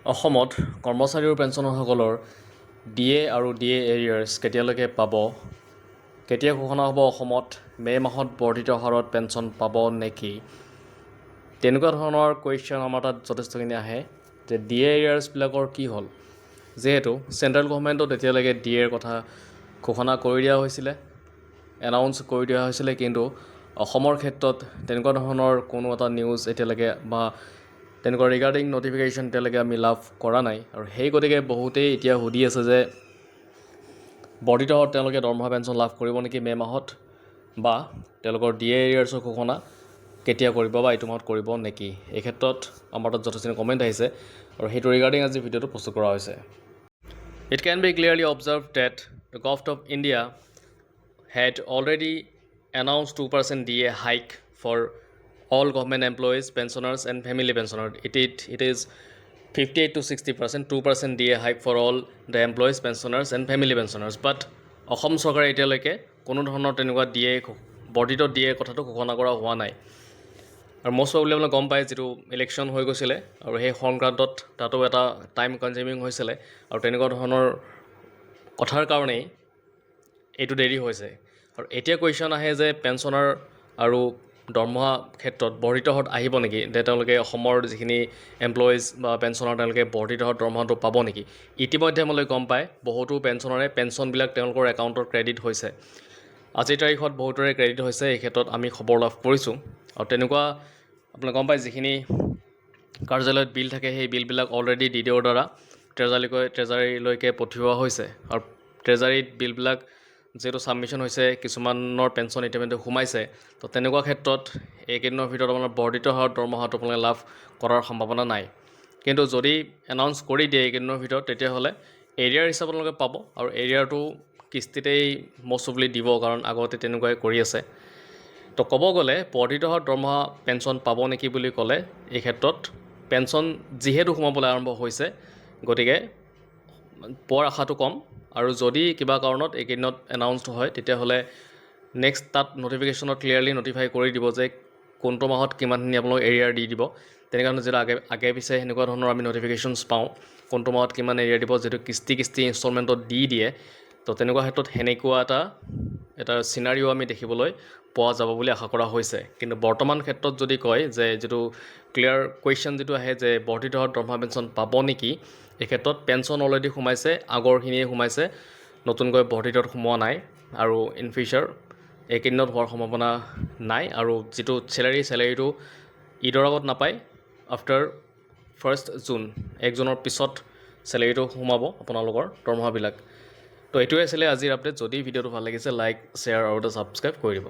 অসমত কৰ্মচাৰী আৰু পেঞ্চনাৰসকলৰ ডিএ আৰু ডিএ এৰিয়াৰ্ছ কেতিয়ালৈকে পাব? কেতিয়া ঘোষণা হ'ব অসমত মে' মাহত বৰ্ধিত হাৰত পেঞ্চন পাব নেকি? তেনেকুৱা ধৰণৰ কুৱেশ্যন আমাৰ তাত যথেষ্টখিনি আহে যে ডিএ এৰিয়াৰ্ছবিলাকৰ কি হ'ল? যিহেতু চেণ্ট্ৰেল গভৰ্ণমেণ্টত এতিয়ালৈকে ডিএৰ কথা ঘোষণা কৰি দিয়া হৈছিলে, এনাউন্স কৰি দিয়া হৈছিলে, কিন্তু অসমৰ ক্ষেত্ৰত তেনেকুৱা ধৰণৰ কোনো এটা নিউজ এতিয়ালৈকে বা তেনেকুৱা ৰিগাৰ্ডিং নটিফিকেশ্যন এতিয়ালৈকে আমি লাভ কৰা নাই। আৰু সেই গতিকে বহুতেই এতিয়া সুধি আছে যে বৰ্ধিত হাৰত তেওঁলোকে দৰমহা পেঞ্চন লাভ কৰিব নেকি মে' মাহত, বা তেওঁলোকৰ ডিএ এৰিয়াৰ্ছৰ ঘোষণা কেতিয়া কৰিব বা এইটো মাহত কৰিব নেকি? এই ক্ষেত্ৰত আমাৰ তাত যথেষ্টখিনি কমেণ্ট আহিছে আৰু সেইটো ৰিগাৰ্ডিং আজি ভিডিঅ'টো প্ৰস্তুত কৰা হৈছে। It can be clearly observed that the Government of India had already announced 2% DA hike for all government employees, pensioners and family pensioners. It is 58 to 60%, 2% DA hike for all the employees, pensioners and family pensioners. But Assam চৰকাৰে এতিয়ালৈকে কোনো ধৰণৰ তেনেকুৱা DA বৰ্ধিত DA কথাটো ঘোষণা কৰা হোৱা নাই। আৰু মষ্ট প্ৰবলি আপোনালোকে গম পায়, যিটো ইলেকশ্যন হৈ গৈছিলে আৰু সেই সংক্ৰান্তত তাতো এটা টাইম কনজিউমিং হৈছিলে আৰু তেনেকুৱা ধৰণৰ কথাৰ কাৰণেই এইটো দেৰি হৈছে। আৰু এতিয়া কুৱেশ্যন আহে যে পেঞ্চনাৰ আৰু দৰমহা ক্ষেত্ৰত বৰ্ধিত হাৰত আহিব নেকি, যে তেওঁলোকে অসমৰ যিখিনি এমপ্লয়িজ বা পেঞ্চনাৰ তেওঁলোকে বৰ্ধিত হাৰত দৰমহাটো পাব নেকি? ইতিমধ্যে আমালোকে গম পায় বহুতো পেঞ্চনাৰে পেঞ্চনবিলাক তেওঁলোকৰ একাউণ্টত ক্ৰেডিট হৈছে। আজিৰ তাৰিখত বহুতৰে ক্ৰেডিট হৈছে, এই ক্ষেত্ৰত আমি খবৰ লাভ কৰিছোঁ। আৰু তেনেকুৱা আপোনালোকে গম পায় যিখিনি কাৰ্যালয়ত বিল থাকে সেই বিলবিলাক অলৰেডি DDOৰ দ্বাৰা ট্ৰেজাৰীলৈকে পঠিওৱা হৈছে। আৰু ট্ৰেজাৰীত বিলবিলাক যিহেতু ছাবমিশ্যন হৈছে, কিছুমানৰ পেঞ্চন ইতিমধ্যে সোমাইছে, তো তেনেকুৱা ক্ষেত্ৰত এইকেইদিনৰ ভিতৰত আপোনাৰ বৰ্ধিত হাৰত দৰমহাটো আপোনালোকে লাভ কৰাৰ সম্ভাৱনা নাই। কিন্তু যদি এনাউন্স কৰি দিয়ে এইকেইদিনৰ ভিতৰত, তেতিয়াহ'লে এৰিয়াৰ হিচাপত আপোনালোকে পাব, আৰু এৰিয়াৰটো কিস্তিতেই মষ্ট প্ৰবলি দিব, কাৰণ আগতে তেনেকুৱাই কৰি আছে। তো ক'ব গ'লে বৰ্ধিত হাৰত দৰমহা পেঞ্চন পাব নেকি বুলি ক'লে, এই ক্ষেত্ৰত পেঞ্চন যিহেতু সোমাবলৈ আৰম্ভ হৈছে, গতিকে পোৱাৰ আশাটো কম। আৰু যদি কিবা কাৰণত এইকেইদিনত এনাউন্সড হয়, তেতিয়াহ'লে নেক্সট তাত নটিফিকেশ্যনত ক্লিয়াৰলি নটিফাই কৰি দিব যে কোনটো মাহত কিমানখিনি আপোনালোক এৰিয়াৰ দি দিব। তেনেকুৱা যিটো আগে পিছে সেনেকুৱা ধৰণৰ আমি নটিফিকেশ্যনছ পাওঁ, কোনটো মাহত কিমান এৰিয়াৰ দিব, যিটো কিস্তি ইনষ্টলমেণ্টত দি দিয়ে। তো তেনেকুৱা ক্ষেত্ৰত সেনেকুৱা এটা চিনাৰিও আমি দেখিবলৈ পোৱা যাব বুলি আশা কৰা হৈছে। কিন্তু বৰ্তমান ক্ষেত্ৰত যদি কয় যে যিটো ক্লিয়াৰ কুৱেশ্যন যিটো আহে যে বৰ্ধিত হাৰত দৰমহা পেঞ্চন পাব নেকি, এই ক্ষেত্ৰত পেঞ্চন অলৰেডি সোমাইছে, আগৰখিনিয়ে সোমাইছে, নতুনকৈ বৰ্ধিতত সোমোৱা নাই। আৰু ইন ফিউচাৰ এইকেইদিনত হোৱাৰ সম্ভাৱনা নাই। আৰু যিটো চেলাৰীটো ঈদৰ আগত নাপায়, আফটাৰ 1 জুন, 1 জুনৰ পিছত চেলাৰীটো সোমাব আপোনালোকৰ দৰমহাবিলাক। তো এইটোৱে আছিলে আজিৰ আপডেট। যদি ভিডিঅ'টো ভাল লাগিছে, লাইক, শ্বেয়াৰ আৰু এটা ছাবস্ক্ৰাইব কৰি দিব।